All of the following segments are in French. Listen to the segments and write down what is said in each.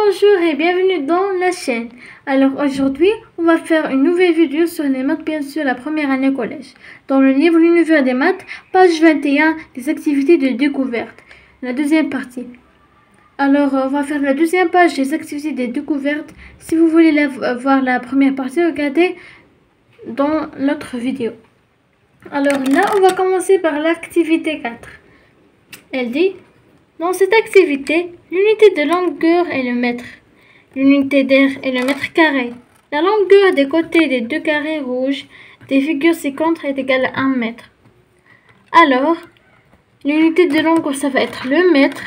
Bonjour et bienvenue dans la chaîne. Alors aujourd'hui, on va faire une nouvelle vidéo sur les maths, bien sûr, la première année collège. Dans le livre L'univers des maths, page 21, des activités de découverte, la deuxième partie. Alors on va faire la deuxième page des activités de découverte. Si vous voulez voir la première partie, regardez dans l'autre vidéo. Alors là, on va commencer par l'activité 4. Elle dit: dans cette activité, l'unité de longueur est le mètre. L'unité d'air est le mètre carré. La longueur des côtés des deux carrés rouges des figures ci-contre est égale à 1 mètre. Alors, l'unité de longueur, ça va être le mètre.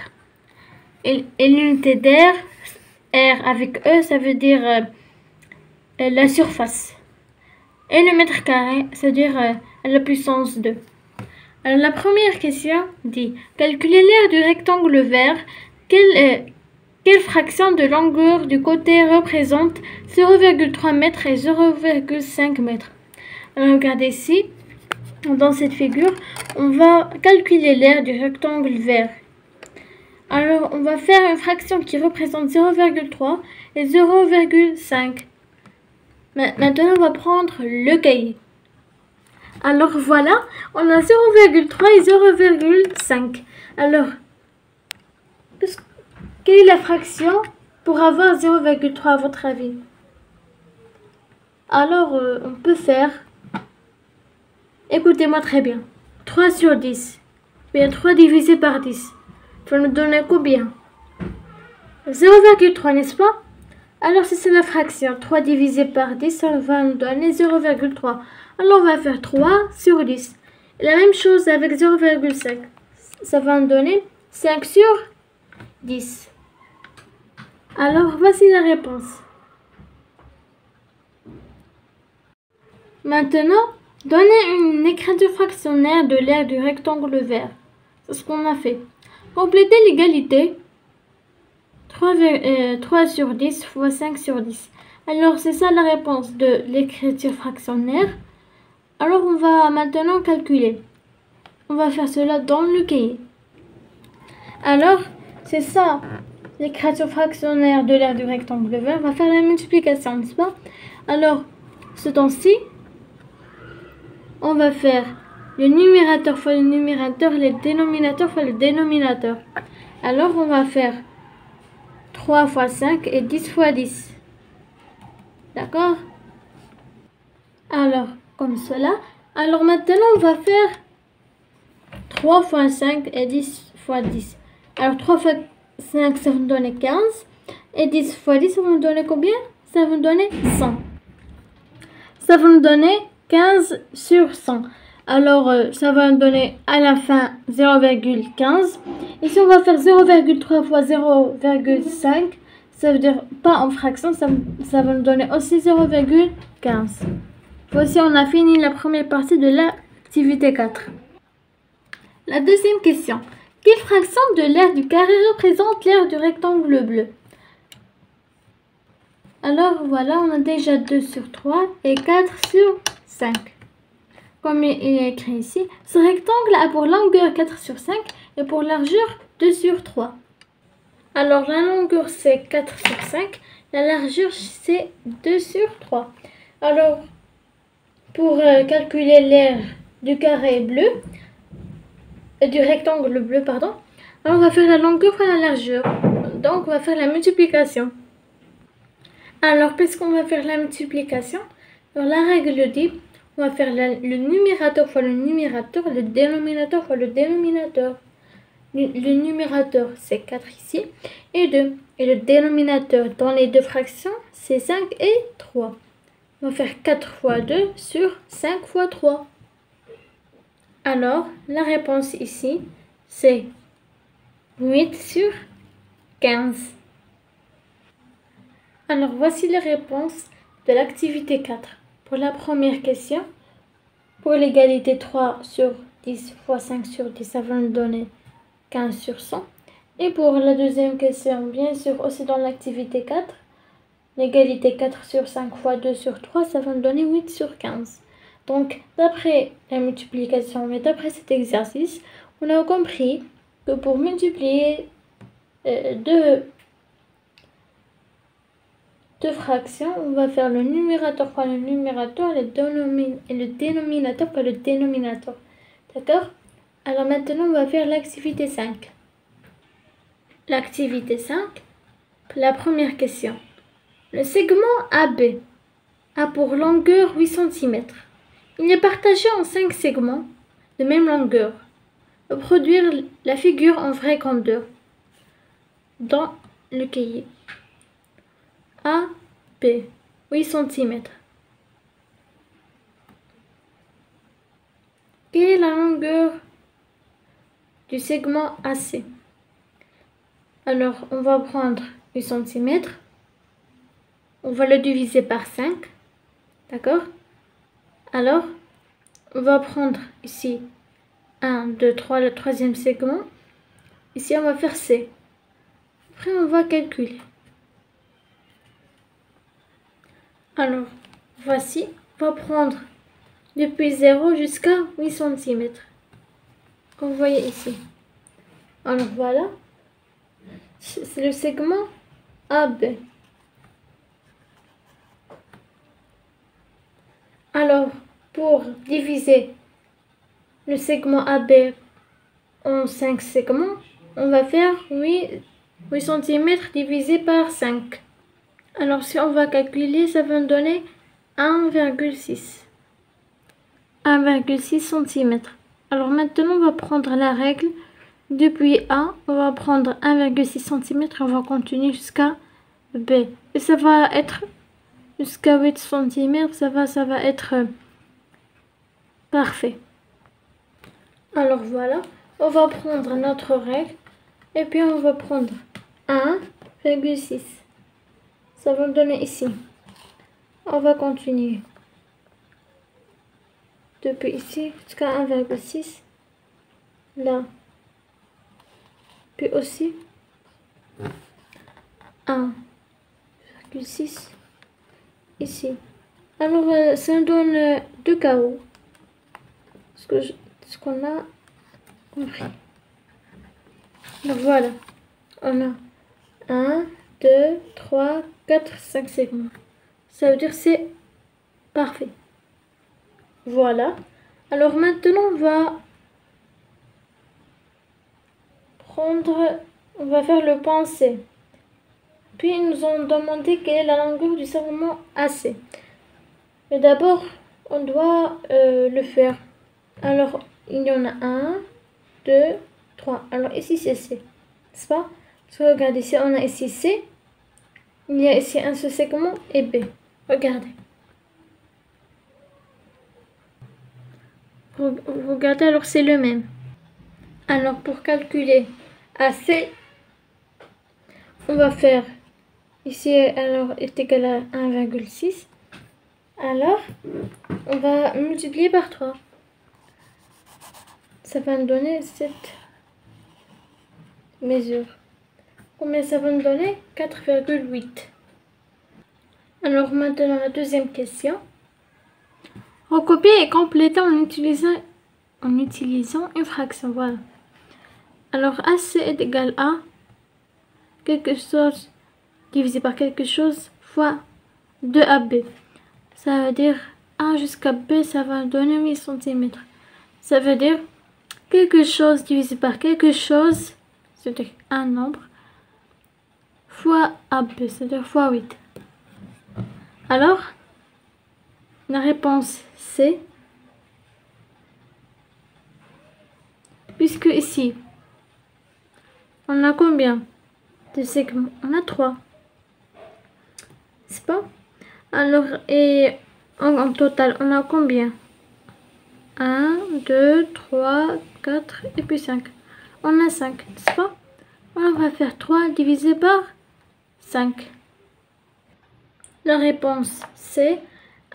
Et l'unité d'air, R avec E, ça veut dire la surface. Et le mètre carré, c'est-à-dire la puissance 2. Alors, la première question dit: calculez l'aire du rectangle vert. Quelle fraction de longueur du côté représente 0,3 m et 0,5 m? Alors, regardez ici, dans cette figure, on va calculer l'aire du rectangle vert. Alors, on va faire une fraction qui représente 0,3 et 0,5. Maintenant, on va prendre le cahier. Alors voilà, on a 0,3 et 0,5. Alors, quelle est la fraction pour avoir 0,3 à votre avis? Alors, on peut faire, écoutez-moi très bien, 3 sur 10. Bien, 3 divisé par 10. Ça va nous donner combien? 0,3, n'est-ce pas? Alors, si c'est la fraction 3 divisé par 10, ça va nous donner 0,3. Alors, on va faire 3 sur 10. Et la même chose avec 0,5. Ça va nous donner 5 sur 10. Alors, voici la réponse. Maintenant, donnez une écriture fractionnaire de l'aire du rectangle vert. C'est ce qu'on a fait. Complétez l'égalité 3 sur 10 fois 5 sur 10. Alors, c'est ça la réponse de l'écriture fractionnaire. Alors, on va maintenant calculer. On va faire cela dans le cahier. Alors, c'est ça l'écriture fractionnaire de l'aire du rectangle vert. On va faire la multiplication, n'est-ce pas? Alors, ce temps-ci, on va faire le numérateur fois le numérateur, le dénominateur fois le dénominateur. Alors, on va faire 3 fois 5 et 10 fois 10. D'accord? Alors, comme cela. Alors, maintenant, on va faire 3 fois 5 et 10 fois 10. Alors, 3 fois 5, ça va nous donner 15. Et 10 fois 10, ça va nous donner combien? Ça va nous donner 100. Ça va nous donner 15 sur 100. Alors, ça va nous donner à la fin 0,15. Ici, on va faire 0,3 fois 0,5. Ça veut dire pas en fraction, ça va nous donner aussi 0,15. Voici, on a fini la première partie de l'activité 4. La deuxième question. Quelle fraction de l'aire du carré représente l'aire du rectangle bleu? Alors voilà, on a déjà 2 sur 3 et 4 sur 5. Comme il est écrit ici, ce rectangle a pour longueur 4 sur 5 et pour largeur 2 sur 3. Alors la longueur c'est 4 sur 5, la largeur c'est 2 sur 3. Alors pour calculer l'aire du carré bleu, du rectangle bleu, pardon, alors on va faire la longueur fois la largeur. Donc on va faire la multiplication. Alors puisqu'on va faire la multiplication, alors la règle dit, on va faire le numérateur fois le numérateur, le dénominateur fois le dénominateur. Le numérateur c'est 4 ici et 2. Et le dénominateur dans les deux fractions c'est 5 et 3. On va faire 4 fois 2 sur 5 fois 3. Alors, la réponse ici, c'est 8 sur 15. Alors, voici les réponses de l'activité 4. Pour la première question, pour l'égalité 3 sur 10 fois 5 sur 10, ça va nous donner 15 sur 100. Et pour la deuxième question, bien sûr, aussi dans l'activité 4, l'égalité 4 sur 5 fois 2 sur 3, ça va nous donner 8 sur 15. Donc, d'après la multiplication, mais d'après cet exercice, on a compris que pour multiplier deux deux fractions, on va faire le numérateur par le numérateur et le dénominateur par le dénominateur. D'accord? Alors maintenant, on va faire l'activité 5. L'activité 5, la première question. Le segment AB a pour longueur 8 cm. Il est partagé en 5 segments de même longueur. Produire la figure en vraie grandeur dans le cahier. AB, 8 cm. Quelle est la longueur du segment AC? Alors, on va prendre 8 cm. On va le diviser par 5. D'accord? Alors, on va prendre ici 1, 2, 3, le troisième segment. Ici, on va faire C. Après, on va calculer. Alors, voici, on va prendre depuis 0 jusqu'à 8 cm. Comme vous voyez ici. Alors, voilà. C'est le segment AB. Alors, pour diviser le segment AB en 5 segments, on va faire 8 cm divisé par 5. Alors, si on va calculer, ça va nous donner 1,6 cm. Alors, maintenant, on va prendre la règle. Depuis A, on va prendre 1,6 cm. On va continuer jusqu'à B. Et ça va être jusqu'à 8 cm. Ça va être parfait. Alors, voilà. On va prendre notre règle. Et puis, on va prendre 1,6. Ça va nous donner ici. On va continuer. Depuis ici jusqu'à 1,6. Là. Puis aussi 1,6 ici. Alors, ça nous donne 2 carreaux. Ce qu'on a compris. Donc voilà. On a 1, 2, 3, 4, 5 segments. Ça veut dire c'est parfait. Voilà. Alors maintenant, on va faire le point C. Puis ils nous ont demandé quelle est la longueur du segment AC. Mais d'abord, on doit le faire. Alors, il y en a 1, 2, 3. Alors ici c'est C, n'est-ce pas? Parce que regardez, ici on a ici C. Il y a ici un seul segment et B. Regardez. Regardez, alors c'est le même. Alors pour calculer AC, on va faire ici, alors est égal à 1,6. Alors, on va multiplier par 3. Ça va nous donner cette mesure. Combien ça va nous donner? 4,8. Alors maintenant la deuxième question. Recopier et compléter en utilisant une fraction. Voilà. Alors AC est égal à quelque chose divisé par quelque chose fois 2AB. Ça veut dire A jusqu'à B, ça va donner 8 cm. Ça veut dire quelque chose divisé par quelque chose, c'est-à-dire un nombre, fois AB, c'est-à-dire fois 8. Alors, la réponse c'est, puisque ici, on a combien de segments? On a 3. C'est pas? Alors, et en total, on a combien? 1, 2, 3, 4 et puis 5. On a 5, n'est-ce pas? On va faire 3 divisé par 5. La réponse c'est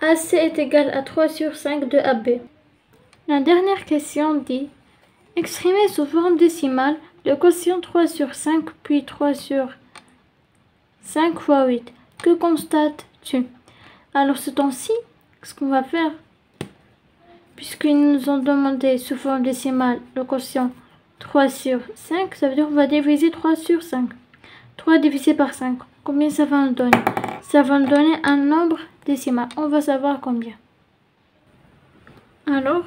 AC est égal à 3 sur 5 de AB. La dernière question dit: exprimer sous forme décimale le quotient 3 sur 5 puis 3 sur 5 fois 8. Que constates-tu? Alors ce temps-ci, ce qu'on va faire, puisqu'ils nous ont demandé sous forme décimale le quotient 3 sur 5, ça veut dire qu'on va diviser 3 sur 5. 3 divisé par 5, combien ça va nous donner? ça va nous donner un nombre décimal. On va savoir combien. Alors,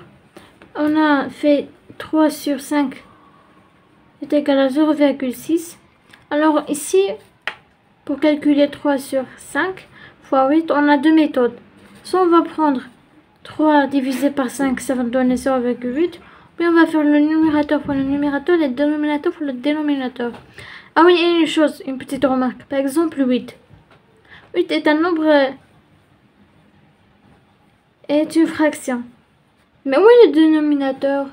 on a fait 3 sur 5 est égal à 0,6. Alors ici, pour calculer 3 sur 5 fois 8, on a deux méthodes. Soit on va prendre 3 divisé par 5, ça va nous donner 0,8. Puis on va faire le numérateur pour le numérateur et le dénominateur pour le dénominateur. Ah oui, et une chose, une petite remarque. Par exemple, 8. 8 est un nombre, est une fraction. Mais où est le dénominateur?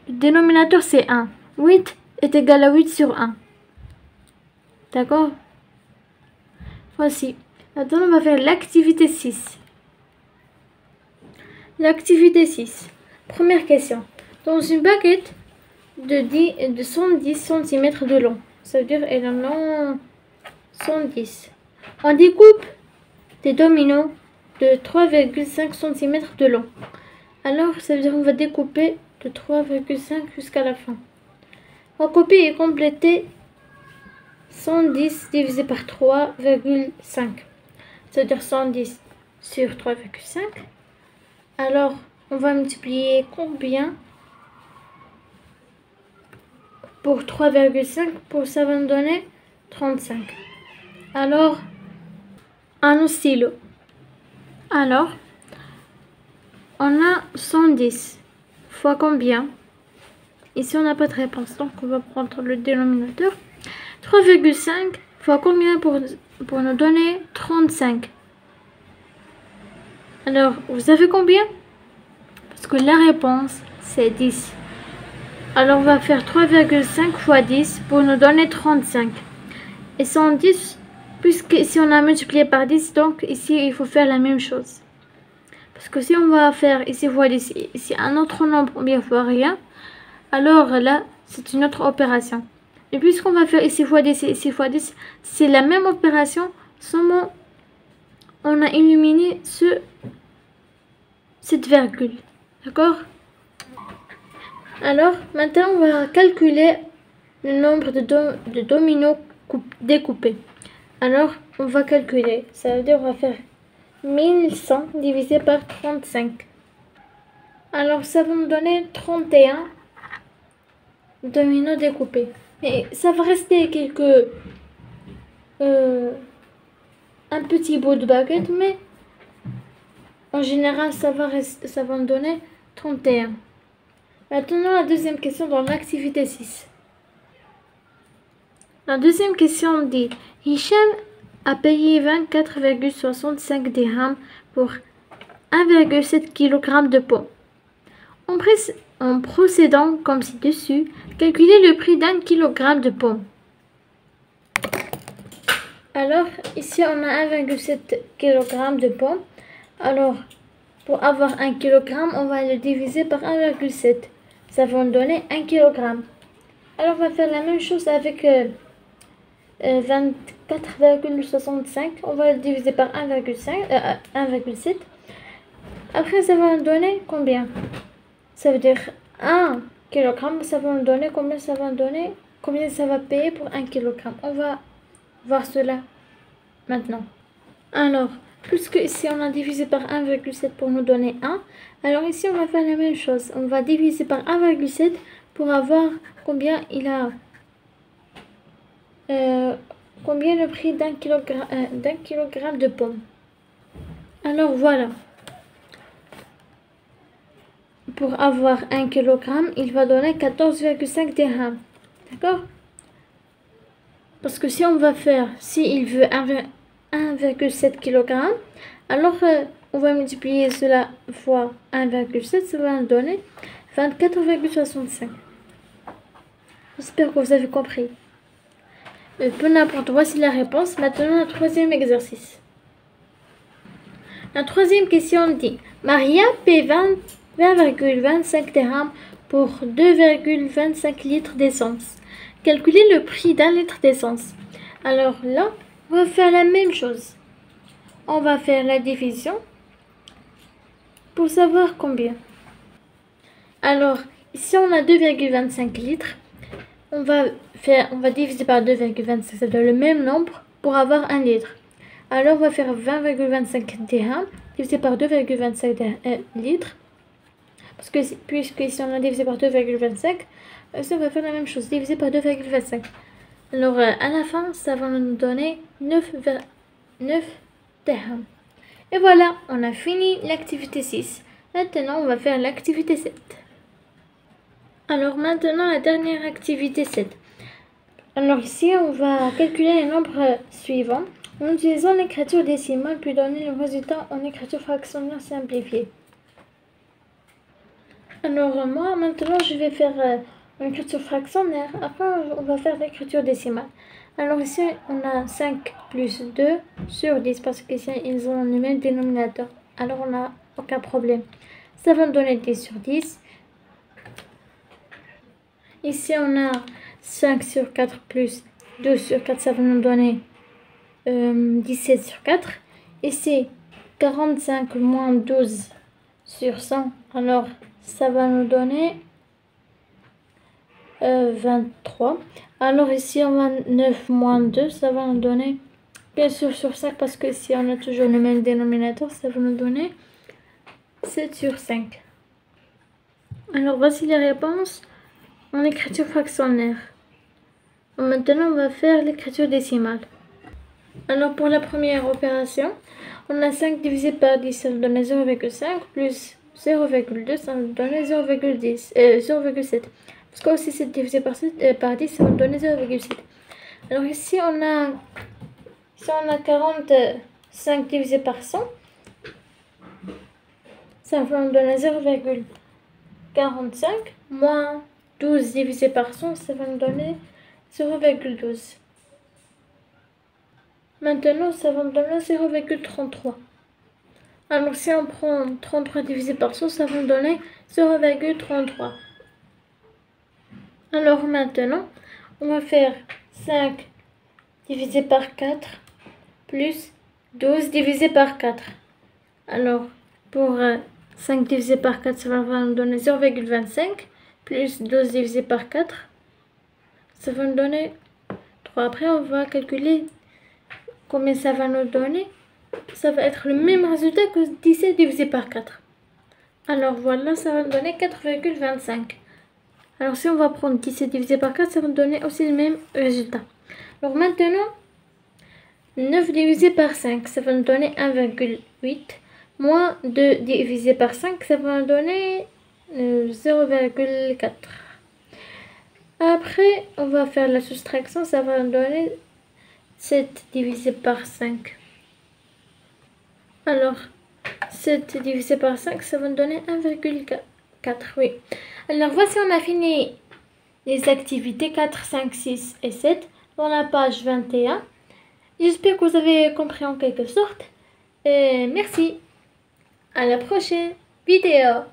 Le dénominateur, c'est 1. 8 est égal à 8 sur 1. D'accord? Voici. Maintenant, on va faire l'activité 6. L'activité 6. Première question. Dans une baguette de 110 cm de long, ça veut dire elle en a 110. On découpe des dominos de 3,5 cm de long. Alors, ça veut dire qu'on va découper de 3,5 jusqu'à la fin. On va copier et compléter 110 divisé par 3,5. Ça veut dire 110 sur 3,5. Alors, on va multiplier combien pour 3,5 pour ça va nous donner 35. Alors, un stylo. Alors, on a 110 fois combien? Ici, on n'a pas de réponse, donc on va prendre le dénominateur. 3,5 fois combien pour nous donner 35? Alors, vous savez combien? Parce que la réponse, c'est 10. Alors, on va faire 3,5 fois 10 pour nous donner 35. Et 110, puisque ici, on a multiplié par 10, donc ici, il faut faire la même chose. Parce que si on va faire ici fois 10, ici un autre nombre ou bien fois rien, alors là, c'est une autre opération. Et puisqu'on va faire ici fois 10 et ici fois 10, c'est la même opération, seulement on a éliminé cette virgule. D'accord? Alors, maintenant, on va calculer le nombre de dominos découpés. Alors, on va calculer. Ça veut dire on va faire 1100 divisé par 35. Alors, ça va nous donner 31 dominos découpés. Mais ça va rester un petit bout de baguette, mais en général, ça va nous donner 31. Maintenant, la deuxième question dans l'activité 6. La deuxième question dit Hicham a payé 24,65 dirhams pour 1,7 kg de pommes. En procédant comme ci-dessus, calculez le prix d'un kilogramme de pommes. Alors, ici, on a 1,7 kg de pommes. Alors, pour avoir 1 kg, on va le diviser par 1,7. Ça va nous donner 1 kg. Alors, on va faire la même chose avec 24,65. On va le diviser par 1,7. Après, ça va nous donner combien? Ça veut dire 1 kg. Ça va nous donner combien ça va nous donner? Combien ça va payer pour 1 kg? On va voir cela maintenant. Alors, puisque ici on a divisé par 1,7 pour nous donner 1, alors ici on va faire la même chose. On va diviser par 1,7 pour avoir combien il a combien le prix d'un kilogramme de pommes. Alors voilà. Pour avoir 1 kg, il va donner 14,5 dirhams. D'accord? Parce que si on va faire, s'il veut 1,7 kg, alors on va multiplier cela fois 1,7, ça va nous donner 24,65. J'espère que vous avez compris. Peu n'importe, voici la réponse. Maintenant, le troisième exercice. La troisième question dit Maria paie 20,25 dirhams pour 2,25 litres d'essence. Calculez le prix d'un litre d'essence. Alors là, on va faire la même chose. On va faire la division pour savoir combien. Alors, ici on a 2,25 litres. On va diviser par 2,25, c'est le même nombre pour avoir 1 litre. Alors, on va faire 20,25 dirhams divisé par 2,25 litres. Parce que puisque ici on a divisé par 2,25, ça on va faire la même chose, divisé par 2,25. Alors, à la fin, ça va nous donner 9 dirhams. Et voilà, on a fini l'activité 6. Maintenant, on va faire l'activité 7. Alors maintenant, la dernière activité 7. Alors ici, on va calculer les nombres suivants en utilisant l'écriture décimale puis donner le résultat en écriture fractionnaire simplifiée. Alors moi, maintenant, je vais faire l'écriture fractionnaire. Après, on va faire l'écriture décimale. Alors ici, on a 5 plus 2 sur 10 parce qu'ici, ils ont le même dénominateur. Alors, on n'a aucun problème. Ça va nous donner 10 sur 10. Ici, on a 5 sur 4 plus 2 sur 4, ça va nous donner 17 sur 4. Ici, 45 moins 12 sur 100, alors ça va nous donner 23. Alors ici, on a 9 moins 2, ça va nous donner, bien sûr, sur 5, parce que si on a toujours le même dénominateur, ça va nous donner 7 sur 5. Alors voici les réponses en écriture fractionnaire. Maintenant, on va faire l'écriture décimale. Alors, pour la première opération, on a 5 divisé par 10, ça nous donne 0,5 plus 0,2, ça nous donne 0,7. Parce que aussi 7 divisé par 10, ça va nous donner 0,7. Alors ici, on a 45 divisé par 100. Ça va nous donner 0,45 moins 12 divisé par 100, ça va nous donner 0,12. Maintenant, ça va nous donner 0,33. Alors, si on prend 33 divisé par 100, ça va nous donner 0,33. Alors, maintenant, on va faire 5 divisé par 4 plus 12 divisé par 4. Alors, pour 5 divisé par 4, ça va nous donner 0,25 plus 12 divisé par 4. Ça va nous donner 3. Après, on va calculer combien ça va nous donner. Ça va être le même résultat que 17 divisé par 4. Alors voilà, ça va nous donner 4,25. Alors si on va prendre 17 divisé par 4, ça va nous donner aussi le même résultat. Alors maintenant, 9 divisé par 5, ça va nous donner 1,8. Moins 2 divisé par 5, ça va nous donner 0,4. Après, on va faire la soustraction, ça va nous donner 7 divisé par 5. Alors, 7 divisé par 5, ça va nous donner 1,4. Oui. Alors, voici, on a fini les activités 4, 5, 6 et 7 dans la page 21. J'espère que vous avez compris en quelque sorte. Et merci. À la prochaine vidéo.